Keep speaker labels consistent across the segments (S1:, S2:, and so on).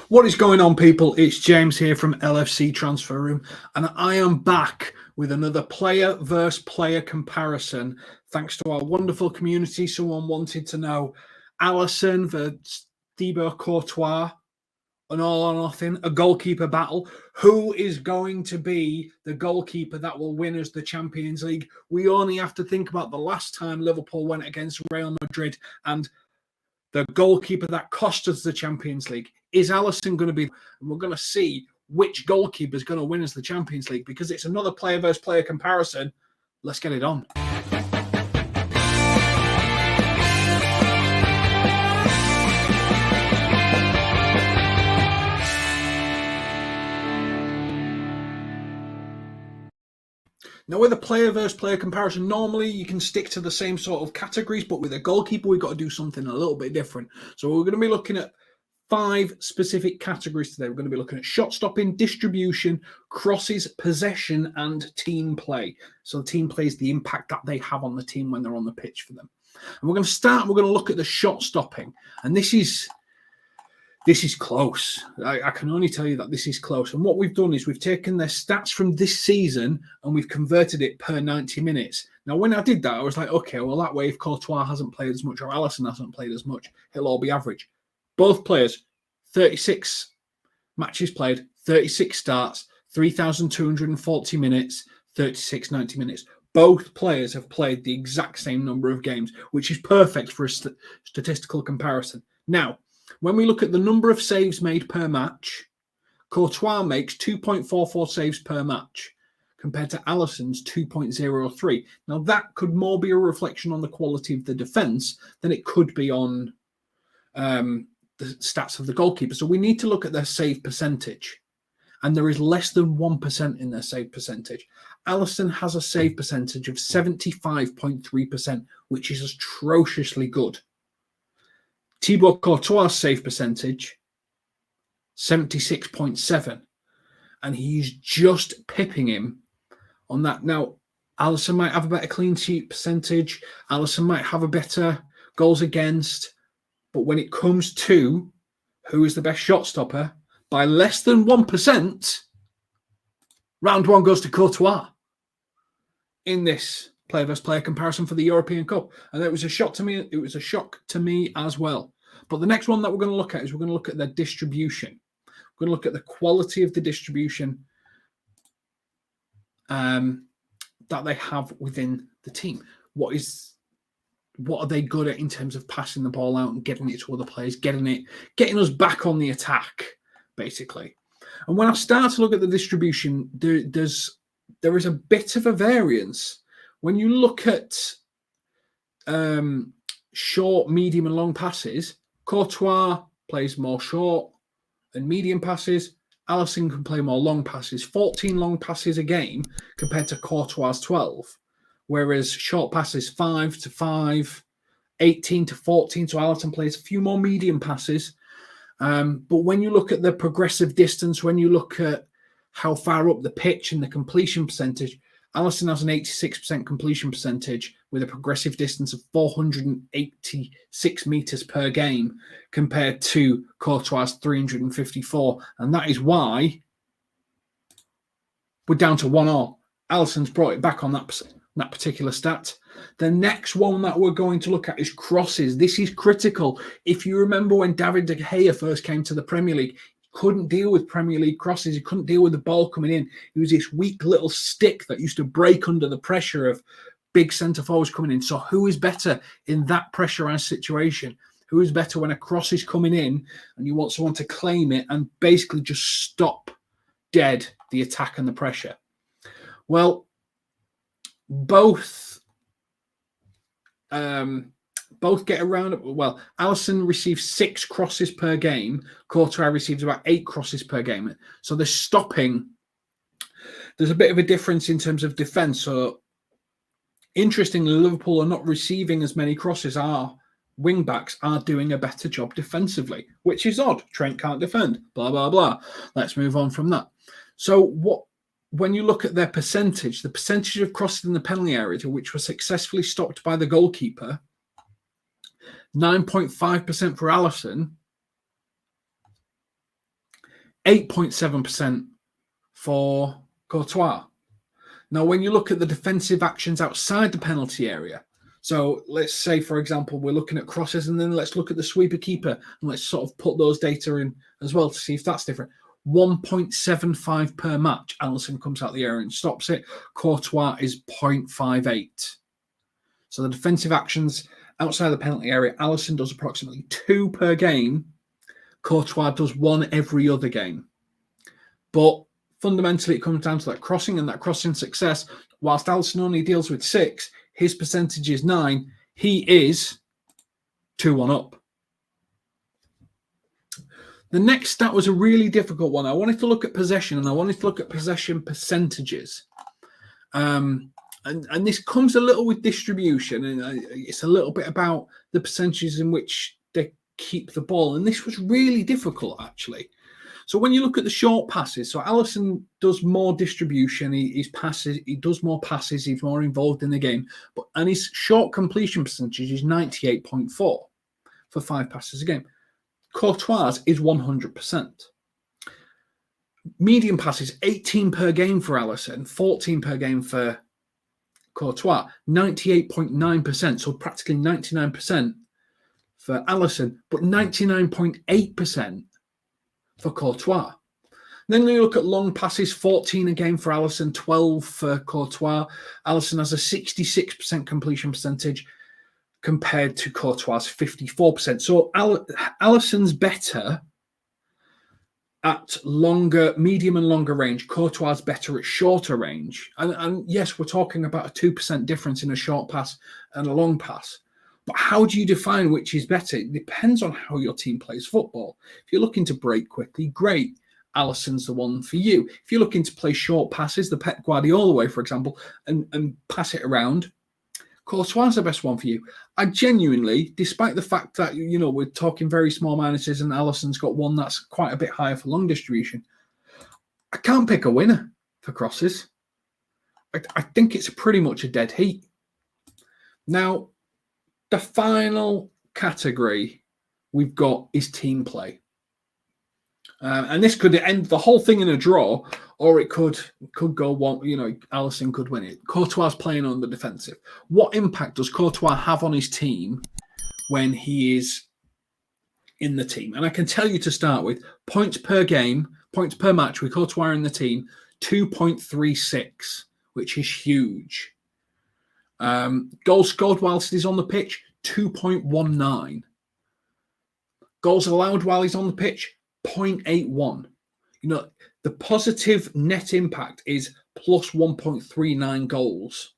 S1: What is going on, people? It's James here from LFC Transfer Room, and I am back with another player versus player comparison. Thanks to our wonderful community, someone wanted to know Alisson versus Thibaut Courtois, an all or nothing, a goalkeeper battle. Who is going to be the goalkeeper that will win us the Champions League? We only have to think about the last time Liverpool went against Real Madrid and the goalkeeper that cost us the Champions League. Is Alisson going to be? And we're going to see which goalkeeper is going to win us the Champions League, because it's another player versus player comparison. Let's get it on. Now, with a player versus player comparison, normally you can stick to the same sort of categories, but with a goalkeeper, we've got to do something a little bit different. So we're going to be looking at 5 specific categories today. We're going to be looking at shot stopping, distribution, crosses, possession, and team play. So team play is the impact that they have on the team when they're on the pitch for them. And we're going to look at the shot stopping. And this is close. I can only tell you that this is close. And what we've done is we've taken their stats from this season and we've converted it per 90 minutes. Now, when I did that, I was like, okay, well, that way, if Courtois hasn't played as much or Alisson hasn't played as much, it'll all be average. Both players, 36 matches played, 36 starts, 3,240 minutes, 36 90 minutes. Both players have played the exact same number of games, which is perfect for a statistical comparison. Now, when we look at the number of saves made per match, Courtois makes 2.44 saves per match compared to Alisson's 2.03. Now, that could more be a reflection on the quality of the defence than it could be on the stats of the goalkeeper. So we need to look at their save percentage. And there is less than 1% in their save percentage. Alisson has a save percentage of 75.3%, which is atrociously good. Thibaut Courtois' save percentage, 76.7%. And he's just pipping him on that. Now, Alisson might have a better clean sheet percentage. Alisson might have a better goals against. But when it comes to who is the best shot stopper, by less than 1%, round one goes to Courtois in this player versus player comparison for the European Cup. And it was a shock to me. It was a shock to me as well. But the next one that we're going to look at is we're going to look at their distribution. We're going to look at the quality of the distribution that they have within the team. What are they good at in terms of passing the ball out and getting it to other players, getting us back on the attack, basically. And when I start to look at the distribution, there is a bit of a variance. When you look at short, medium, and long passes, Courtois plays more short and medium passes. Alisson can play more long passes, 14 long passes a game compared to Courtois' 12. Whereas short passes 5 to 5, 18 to 14. So Alisson plays a few more medium passes. But when you look at the progressive distance, when you look at how far up the pitch and the completion percentage, Alisson has an 86% completion percentage with a progressive distance of 486 metres per game compared to Courtois' 354. And that is why we're down to 1-1. Alisson's brought it back on that particular stat. The next one that we're going to look at is crosses. This is critical. If you remember when David De Gea first came to the Premier League, he couldn't deal with Premier League crosses. He couldn't deal with the ball coming in. He was this weak little stick that used to break under the pressure of big centre forwards coming in. So who is better in that pressurised situation? Who is better when a cross is coming in and you want someone to claim it and basically just stop dead the attack and the pressure? Well, both get around. Well, Alisson receives 6 crosses per game. Courtois receives about 8 crosses per game. So the stopping, there's a bit of a difference in terms of defence. So interestingly, Liverpool are not receiving as many crosses. Our wing backs are doing a better job defensively, which is odd. Trent can't defend. Blah blah blah. Let's move on from that. So when you look at their percentage, the percentage of crosses in the penalty area which were successfully stopped by the goalkeeper, 9.5% for Alisson, 8.7% for Courtois. Now, when you look at the defensive actions outside the penalty area, so let's say, for example, we're looking at crosses, and then let's look at the sweeper keeper, and let's sort of put those data in as well to see if that's different. 1.75 per match. Alisson comes out the area and stops it. Courtois is 0.58. So the defensive actions outside the penalty area, Alisson does approximately 2 per game. Courtois does 1 every other game. But fundamentally, it comes down to that crossing and that crossing success. Whilst Alisson only deals with 6, his percentage is 9. He is 2-1 up. The next stat was a really difficult one. I wanted to look at possession, and I wanted to look at possession percentages. And this comes a little with distribution, and it's a little bit about the percentages in which they keep the ball. And this was really difficult, actually. So when you look at the short passes, so Alisson does more distribution, he does more passes, he's more involved in the game, and his short completion percentage is 98.4 for 5 passes a game. Courtois is 100%. Medium passes, 18 per game for Alisson, 14 per game for Courtois, 98.9%, so practically 99% for Alisson, but 99.8% for Courtois. Then we look at long passes, 14 a game for Alisson, 12 for Courtois. Alisson has a 66% completion percentage compared to Courtois' 54%. So Alisson's better at medium and longer range. Courtois better at shorter range. And yes, we're talking about a 2% difference in a short pass and a long pass. But how do you define which is better? It depends on how your team plays football. If you're looking to break quickly, great. Alisson's the one for you. If you're looking to play short passes, the Pep Guardiola way, for example, and pass it around, Courtois is the best one for you. I genuinely, despite the fact that, we're talking very small minuses and Alisson's got one that's quite a bit higher for long distribution, I can't pick a winner for crosses. I think it's pretty much a dead heat. Now, the final category we've got is team play. And this could end the whole thing in a draw, or it could go one, Alisson could win it. Courtois playing on the defensive. What impact does Courtois have on his team when he is in the team? And I can tell you to start with, points per game, points per match with Courtois in the team, 2.36, which is huge. Goals scored whilst he's on the pitch, 2.19. Goals allowed while he's on the pitch, 0.81. The positive net impact is plus 1.39 goals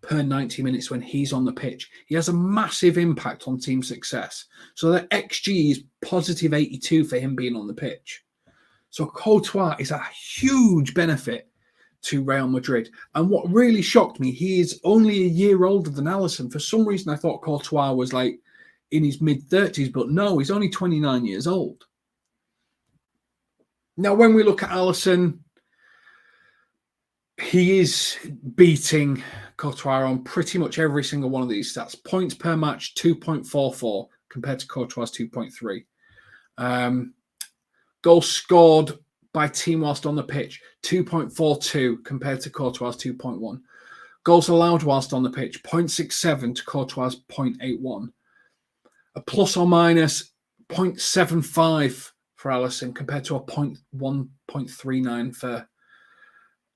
S1: per 90 minutes when he's on the pitch. He has a massive impact on team success. So the XG is positive 82 for him being on the pitch. So Courtois is a huge benefit to Real Madrid. And what really shocked me, he is only a year older than Alisson. For some reason, I thought Courtois was like in his mid-30s, but no, he's only 29 years old. Now, when we look at Alisson, he is beating Courtois on pretty much every single one of these stats. Points per match, 2.44 compared to Courtois' 2.3. Goals scored by team whilst on the pitch, 2.42 compared to Courtois' 2.1. Goals allowed whilst on the pitch, 0.67 to Courtois' 0.81. A plus or minus 0.75 for Alisson compared to a 1.39 for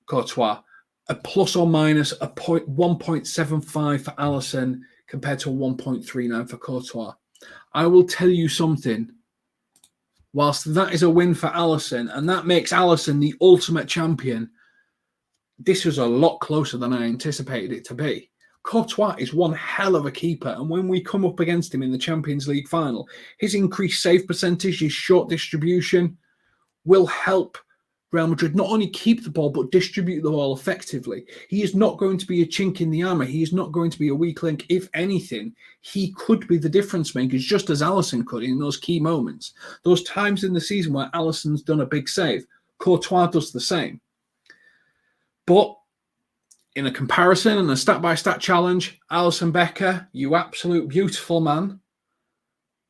S1: Courtois. A plus or minus a 1.75 for Alisson compared to a 1.39 for Courtois. I will tell you something. Whilst that is a win for Alisson, and that makes Alisson the ultimate champion, this was a lot closer than I anticipated it to be. Courtois is one hell of a keeper, and when we come up against him in the Champions League final, his increased save percentage, his short distribution will help Real Madrid not only keep the ball, but distribute the ball effectively. He is not going to be a chink in the armour. He is not going to be a weak link. If anything, he could be the difference maker, just as Alisson could in those key moments. Those times in the season where Alisson's done a big save, Courtois does the same. But in a comparison and a stat-by-stat challenge, Alisson Becker, you absolute beautiful man,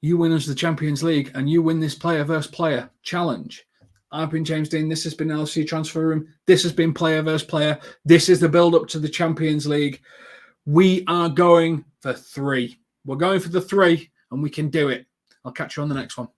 S1: you win us the Champions League and you win this player versus player challenge. I've been James Dean. This has been LFC Transfer Room. This has been Player versus Player. This is the build-up to the Champions League. We are going for 3. We're going for the 3, and we can do it. I'll catch you on the next one.